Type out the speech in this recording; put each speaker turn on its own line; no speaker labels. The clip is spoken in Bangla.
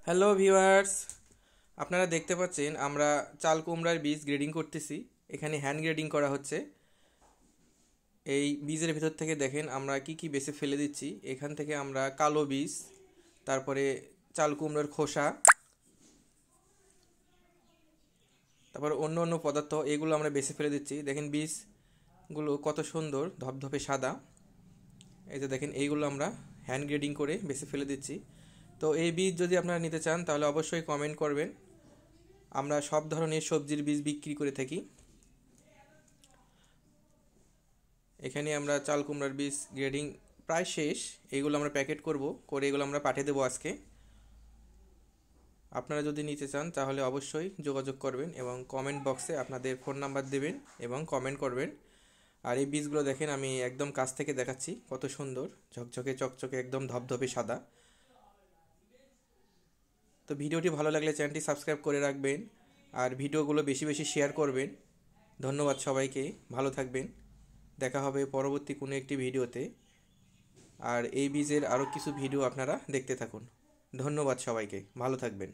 হ্যালো ভিউয়ার্স, আপনারা দেখতে পাচ্ছেন আমরা চাল কুমড়ার বীজ গ্রেডিং করতেছি। এখানে হ্যান্ড গ্রেডিং করা হচ্ছে। এই বীজের ভিতর থেকে দেখেন আমরা কি কি বেছে ফেলে দিচ্ছি। এখান থেকে আমরা কালো বীজ, তারপরে চাল কুমড়ার খোসা, তারপর অন্য অন্য পদার্থ এগুলো আমরা বেছে ফেলে দিচ্ছি। দেখেন বীজগুলো কত সুন্দর ধপধপে সাদা। এই যে দেখেন এইগুলো আমরা হ্যান্ড গ্রেডিং করে বেছে ফেলে দিচ্ছি। তো এই বীজ যদি আপনারা নিতে চান তাহলে অবশ্যই কমেন্ট করবেন। আমরা সব ধরনের সবজির বীজ বিক্রি করে থাকি। এখানে আমরা চাল কুমড়ার বীজ গ্রেডিং প্রায় শেষ। এগুলো আমরা প্যাকেট করে এগুলো আমরা পাঠিয়ে দেবো আজকে। আপনারা যদি নিতে চান তাহলে অবশ্যই যোগাযোগ করবেন এবং কমেন্ট বক্সে আপনাদের ফোন নাম্বার দেবেন এবং কমেন্ট করবেন। আর এই বীজগুলো দেখেন আমি একদম কাছ থেকে দেখাচ্ছি, কত সুন্দর ঝকঝকে চকচকে একদম ধপধপে সাদা। তো ভিডিওটি ভালো লাগলে চ্যানেলটি সাবস্ক্রাইব করে রাখবেন আর ভিডিওগুলো বেশি বেশি শেয়ার করবেন। ধন্যবাদ সবাইকে, ভালো থাকবেন। দেখা হবে পরবর্তী কোনো একটি ভিডিওতে। আর এই বীজের আরও কিছু ভিডিও আপনারা দেখতে থাকুন। ধন্যবাদ সবাইকে, ভালো থাকবেন।